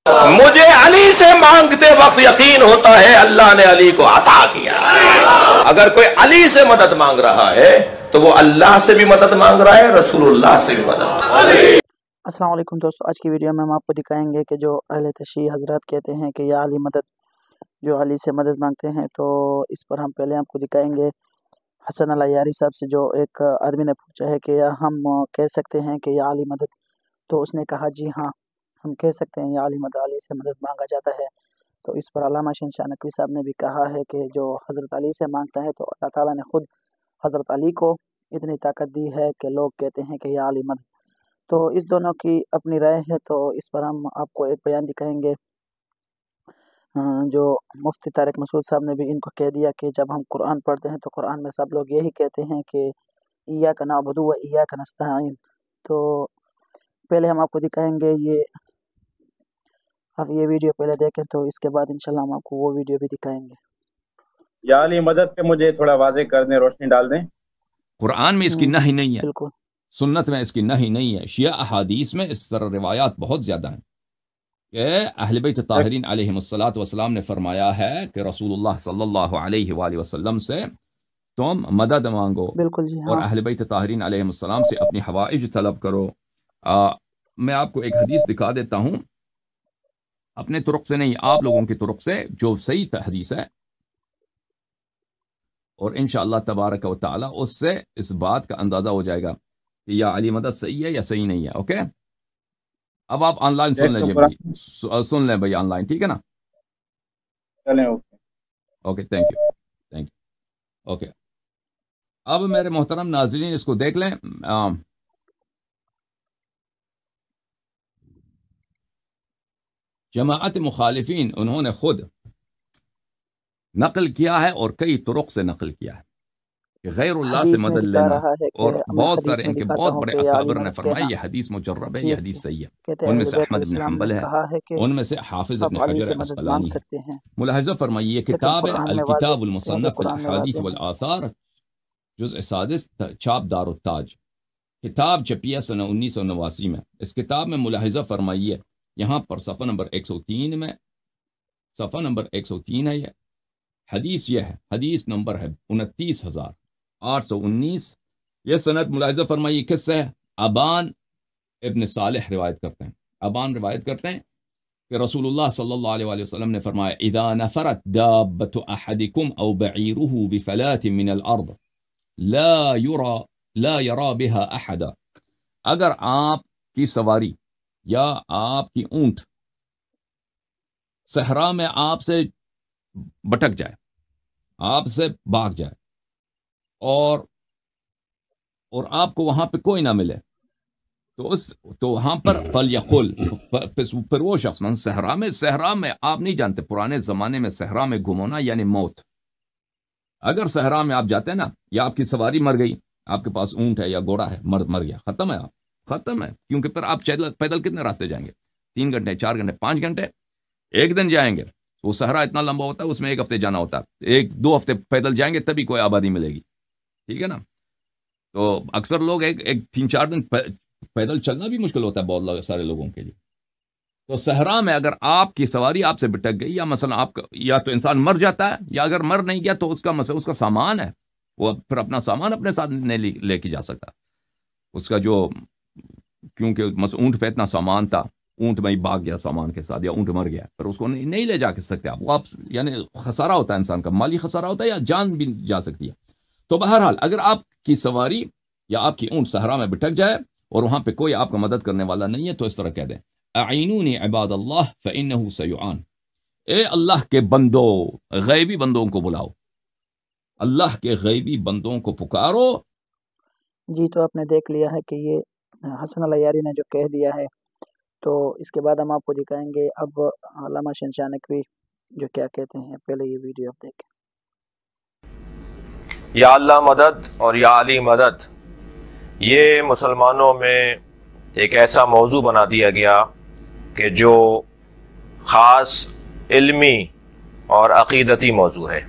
मुझे अली से मांगते वक्त यकीन होता है अल्लाह ने अली को अता किया। अगर कोई अली से मदद मांग रहा है तो वो अल्लाह से भी मदद मांग रहा है, रसूलुल्लाह से भी मदद मांग रहा है। अस्सलाम वालेकुम दोस्तों, आज की वीडियो में हम आपको दिखाएंगे कि जो अहले तशरीह हजरत कहते हैं कि या अली मदद, जो अली से मदद मांगते हैं, तो इस पर हम पहले आपको दिखाएंगे हसन अल यारी साहब से। जो एक आदमी ने पूछा है कि या हम कह सकते हैं कि या अली मदद, तो उसने कहा जी हाँ, हम कह सकते हैं या अली मदद, अली से मदद मांगा जाता है। तो इस पर अल्लामा शहनशाह नकवी साहब ने भी कहा है कि जो हज़रत अली से मांगता है तो अल्लाह ताला ने खुद हज़रत अली को इतनी ताकत दी है कि लोग कहते हैं कि या अली मदद। तो इस दोनों की अपनी राय है, तो इस पर हम आपको एक बयान दिखाएंगे। जो मुफ्ती तारिक मसूद साहब ने भी इनको कह दिया कि जब हम कुरान पढ़ते हैं तो कुरान में सब लोग यही कहते हैं कि इय्याका नअबुदु व इय्याका नस्तईन। तो पहले हम आपको दिखाएंगे ये, आप ये वीडियो पहले देखें, तो इसके बाद इंशाल्लाह हम आपको वो वीडियो भी दिखाएंगे। या अली मदद पे मुझे थोड़ा वाज़ेह कर दें, रोशनी डाल दें। कुरान में इसकी नहीं नहीं है, बिल्कुल सुन्नत में इसकी नहीं नहीं है, शिया अहादीस में इस तरह रिवायात बहुत ज्यादा हैं कि अहले बैत ताहिरीन अलैहिमुस्सलातु वस्सलाम ने फरमाया है कि रसूलुल्लाह सल्लल्लाहु अलैहि वसल्लम से तुम मदद मांगो। बिल्कुल जी और हाँ। अहले बैत ताहिरीन अलैहिमुस्सलाम से अपनी हवाइज तलब करो। मैं आपको एक हदीस दिखा देता हूं, अपने तुरुक से नहीं, आप लोगों की तुरुक से, जो सही हदीस है, और इंशाअल्लाह तबारक व तआला उससे इस बात का अंदाजा हो जाएगा कि या अली मदद सही है या सही नहीं है। ओके, अब आप ऑनलाइन सुन लीजिए भाई, सुन लें भाई ऑनलाइन, ठीक है ना? चलें, okay okay, thank you. Okay, अब मेरे मोहतरम नाज़रीन इसको देख लें। जमाअत मुखालिफिन उन्होंने खुद नकल किया है और कई तुरुक से नकल किया है कि गैरुल्लाह से मदद लेना, और बहुत सारे इनके बहुत बड़े अकाबिर ने फरमाया ये हदीस मुजर्रब है, ये हदीस सही है। उनमें से अहमद इब्न हंबल है, उनमें से हाफिज इब्न हजर अस्क़लानी है। मुलाहिज़ा फरमाइए, ये किताब है अल किताबुल मुसन्नफ फिल अहादीस वल आसार, जुज़ सादिस, छाप दारुत ताज, किताब छपिया सन 1989 में। इस किताब में मुलाहिज़ा फरमाइए, यहाँ पर सफ़ा नंबर 103 में, सफ़ा नंबर 103 है, ये हदीस, ये है हदीस नंबर है 29,819। यह सनद मुलाहिज़ा फरमाइए किससे है? अबान इब्न सालिह रिवायत करते हैं। अबान रिवायत करते हैं कि रसूलुल्लाह सल्लल्लाहु अलैहि वसल्लम ने फरमाया, इज़ा नफरत दाब्बतु अहदिकुम औ बईरुहु बिफलातिन मिनल अर्द ला यरा बिहा अहदा। अगर आपकी सवारी या आपकी ऊंट सहरा में आपसे भटक जाए, आपसे भाग जाए, और आपको वहां पे कोई ना मिले, तो वहां पर फल यकुल, फिर वो शख्स, मन सहरा में आप नहीं जानते, पुराने जमाने में सहरा में गुम होना यानी मौत। अगर सहरा में आप जाते हैं ना, या आपकी सवारी मर गई, आपके पास ऊंट है या घोड़ा है, मर गया, खत्म है, आप खत्म है। क्योंकि फिर आप पैदल कितने रास्ते जाएंगे? 3 घंटे, 4 घंटे, 5 घंटे, एक दिन जाएंगे। वो सहरा इतना लंबा होता है, उसमें 1 हफ्ते जाना होता है, 1-2 हफ्ते पैदल जाएंगे तभी कोई आबादी मिलेगी, ठीक है ना? तो अक्सर लोग एक 3-4 दिन पैदल चलना भी मुश्किल होता है बहुत सारे लोगों के लिए। तो सहरा में अगर आपकी सवारी आपसे भटक गई, या मसलन आपका, या तो इंसान मर जाता है, या अगर मर नहीं गया तो उसका सामान है, वो फिर अपना सामान अपने साथ नहीं लेके जा सकता। उसका जो, क्योंकि ऊंट पे इतना सामान था, ऊंट में ही भाग गया सामान के साथ, या ऊंट मर गया, पर उसको नहीं ले जा सकते आप। वो आप, यानी खसारा होता है इंसान का, माली खसारा होता है, या जान भी जा सकती है। तो बहरहाल अगर आपकी सवारी या आपकी ऊंट सहरा में भटक जाए और वहां पे कोई आपका मदद करने वाला नहीं है, तो इस तरह कह दें, अईनूनी इबादल्लाह फइन्नहु सयुआन। ए अल्लाह के बंदो, गैबी बंदों को बुलाओ, अल्लाह के गैबी बंदों को पुकारो। जी, तो आपने देख लिया है कि ये हसन अल यारी ने जो कह दिया है। तो इसके बाद हम आपको दिखाएंगे अब अल्लामा शहनशाह नकवी जो क्या कहते हैं। पहले ये वीडियो आप देखें। या अल्लाह मदद और या अली मदद, ये मुसलमानों में एक ऐसा मौजू बना दिया गया कि जो ख़ास इल्मी और अक़ीदती मौजू है।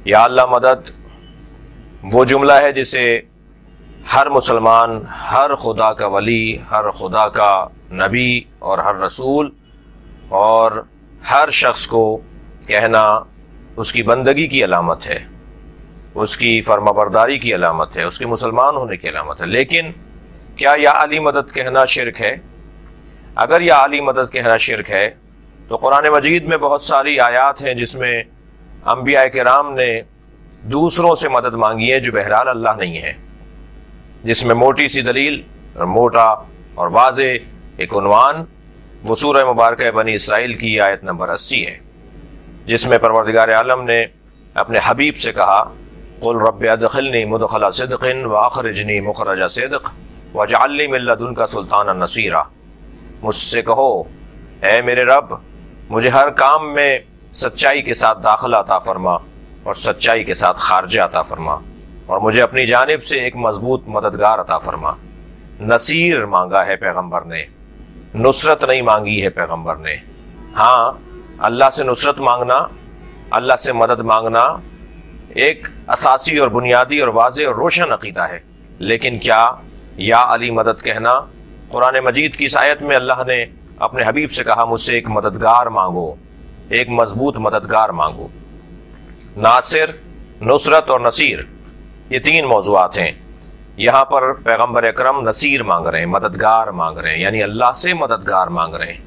या अल्लाह मदद वो जुमला है जिसे हर मुसलमान, हर खुदा का वली, हर खुदा का नबी और हर रसूल اور ہر شخص کو کہنا اس کی بندگی کی علامت ہے، اس کی فرما برداری کی علامت ہے، اس کے مسلمان ہونے کی علامت ہے۔ لیکن کیا یا علی مدد کہنا شرک ہے؟ اگر یا علی مدد کہنا شرک ہے تو قرآن مجید میں بہت ساری آیات ہیں جس میں انبیاء کرام نے دوسروں سے مدد مانگی ہے جو بہرحال اللہ نہیں ہے، جس میں موٹی سی دلیل اور موٹا اور واضح ایک عنوان وہ سورہ مبارکہ بنی اسرائیل کی آیت نمبر 80 ہے، جس میں پروردگار عالم نے اپنے حبیب سے کہا قل رب ادخلنی مدخل صدق واخرجنی مخرج صدق واجعل لی من لدنک سلطانا نصیرا، مجھ سے کہو اے میرے رب مجھے ہر کام میں سچائی کے ساتھ داخلہ عطا فرما اور سچائی کے ساتھ خارجہ عطا فرما، اور مجھے اپنی جانب سے ایک مضبوط مددگار عطا فرما۔ نصیر مانگا ہے پیغمبر نے، نصرت نہیں مانگی ہے پیغمبر نے۔ ہاں، اللہ سے نصرت مانگنا، اللہ سے مدد مانگنا ایک اساسی اور بنیادی اور واضح اور روشن عقیدہ ہے، لیکن کیا یا علی مدد کہنا؟ قرآن مجید کی اس آیت میں اللہ نے اپنے حبیب سے کہا مجھ سے ایک مددگار مانگو، ایک مضبوط مددگار مانگو۔ ناصر، نصرت اور نصیر یہ تین موضوعات ہیں۔ یہاں پر پیغمبر اکرم نصیر مانگ رہے ہیں، مددگار مانگ رہے ہیں، یعنی اللہ سے مددگار مانگ رہے ہیں۔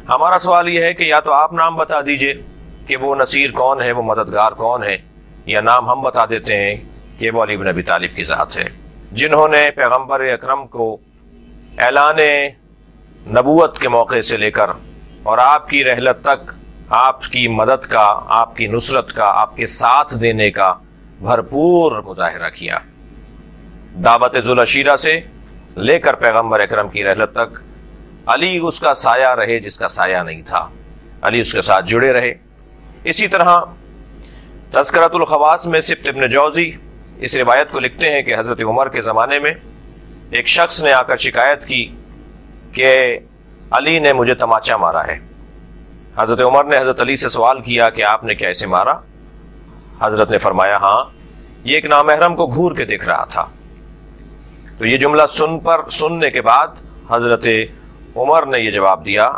ہمارا سوال یہ ہے کہ یا تو آپ نام بتا دیجئے کہ وہ نصیر کون ہے، وہ مددگار کون ہے، یا نام ہم بتا دیتے ہیں کہ وہ علی بن ابی طالب کی ذات ہے، جنہوں نے پیغمبر اکرم کو اعلان نبوت کے موقع سے لے کر اور آپ کی رحلت تک آپ کی مدد کا، آپ کی نصرت کا، آپ کے ساتھ دینے کا بھرپور مظاہرہ کیا۔ دعوت ذوالعشیرہ سے لے کر پیغمبر اکرم کی رحلت تک علی اس کا سایہ رہے جس کا سایہ نہیں تھا، علی اس کے ساتھ جڑے رہے۔ اسی طرح تذکرۃ الخواص میں سبت ابن جوزی اس روایت کو لکھتے ہیں کہ حضرت عمر کے زمانے میں ایک شخص نے آ کر شکایت کی کہ علی نے مجھے تماچا مارا ہے۔ حضرت عمر نے حضرت علی سے سوال کیا کہ آپ نے کیا اسے مارا؟ حضرت نے فرمایا ہاں، یہ ایک نامحرم کو گھور کے دیکھ رہا تھا۔ تو یہ جملہ سننے کے بعد حضرت عمر نے یہ جواب دیا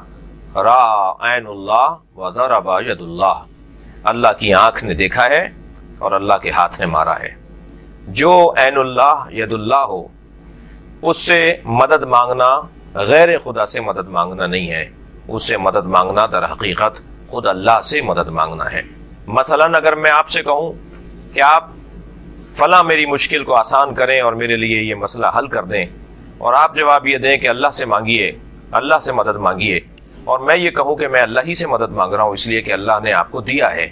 را عین اللہ و ضرب ید اللہ، اللہ کی آنکھ نے دیکھا ہے اور اللہ کے ہاتھ نے مارا ہے۔ جو عین اللہ ید اللہ ہو اس سے مدد مانگنا غیر خدا سے مدد مانگنا نہیں ہے، اس سے مدد مانگنا در حقیقت خود اللہ سے مدد مانگنا ہے۔ مثلا اگر میں آپ سے کہوں کہ آپ فلاں میری مشکل کو آسان کریں اور میرے لیے یہ مسئلہ حل کر دیں، اور آپ جواب یہ دیں کہ اللہ سے مانگیے، اللہ سے مدد مانگیے، اور میں یہ کہوں کہ میں اللہ ہی سے مدد مانگ رہا ہوں اس لیے کہ اللہ نے آپ کو دیا ہے،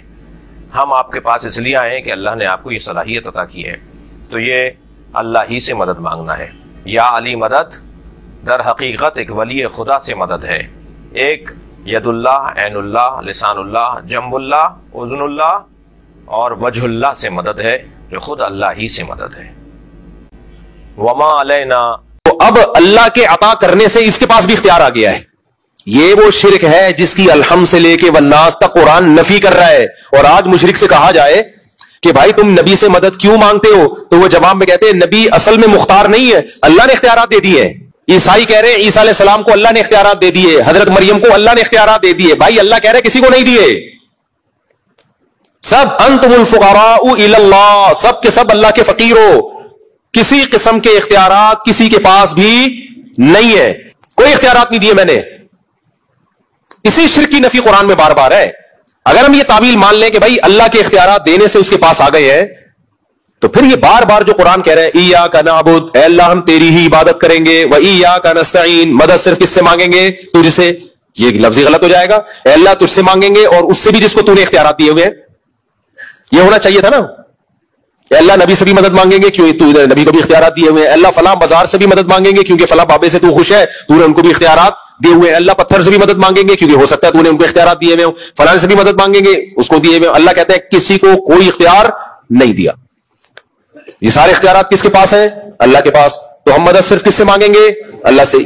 ہم آپ کے پاس اس لیے آئے ہیں کہ اللہ نے آپ کو یہ صلاحیت عطا کی ہے، تو یہ اللہ ہی سے مدد مانگنا ہے۔ یا علی مدد در حقیقت ایک ولی خدا سے مدد ہے، ایک ید اللہ، عین اللہ، لسان اللہ، جنب اللہ، اذن اللہ اور وجہ اللہ سے مدد ہے جو خود اللہ ہی سے مدد ہے۔ وما علینا، تو اب اللہ کے عطا کرنے سے اس کے پاس بھی اختیار آ گیا ہے۔ یہ وہ شرک ہے جس کی الحمد سے لے کے والناس تک قرآن نفی کر رہا ہے، اور آج مشرک سے کہا جائے کہ بھائی تم نبی سے مدد کیوں مانگتے ہو، تو وہ جواب میں کہتے ہیں نبی اصل میں مختار نہیں ہے، اللہ نے اختیارات دے دیے ہیں۔ عیسائی کہہ رہے ہیں عیسیٰ علیہ السلام کو اللہ نے اختیارات دے دیے، حضرت مریم کو اللہ نے اختیارات دے دیے، بھائی اللہ کہہ رہے کسی کو نہیں دیے، سب انتم الفقراء الی اللہ، سب کے سب اللہ کے فقیر ہو، کسی قسم کے اختیارات کسی کے پاس بھی نہیں ہے، کوئی اختیارات نہیں دیے میں نے۔ اسی شرک کی نفی قرآن میں بار بار ہے۔ اگر ہم یہ تعویل مان لیں کہ بھائی اللہ کے اختیارات دینے سے اس کے پاس آ گئے ہیں، تو پھر یہ بار بار جو قرآن کہہ رہے ہیں ایاک نعبد، اے اللہ ہم تیری ہی عبادت کریں گے، و ایاک نستعین، مدد صرف کس سے مانگیں گے؟ تجھ سے، یہ لفظ غلط ہو جائے گا، اے اللہ تجھ سے مانگیں گے اور اس سے بھی جس کو تو نے اختیارات دیے ہوئے ہیں، یہ ہونا چاہیے تھا نا۔ اے اللہ نبی سے بھی مدد مانگیں گے کیوں تو نبی کو بھی اختیارات دیے ہوئے ہیں، اللہ فلاں بازار سے بھی مدد مانگیں گے کیونکہ فلاں بابے سے تو خوش ہے، تو نے ان کو بھی اختیارات دیے ہوئے ہیں، اللہ پتھر سے بھی مدد مانگیں گے کیونکہ ہو سکتا ہے تو نے ان کو اختیارات دیے ہوئے ہوں، فلاں سے بھی مدد مانگیں گے اس کو دیے ہوئے، اللہ کہتا ہے کسی کو کوئی اختیار نہیں دیا۔ یہ سارے اختیارات کس کے پاس ہیں؟ اللہ کے پاس، تو ہم مدد صرف کس سے مانگیں گے؟ اللہ سے۔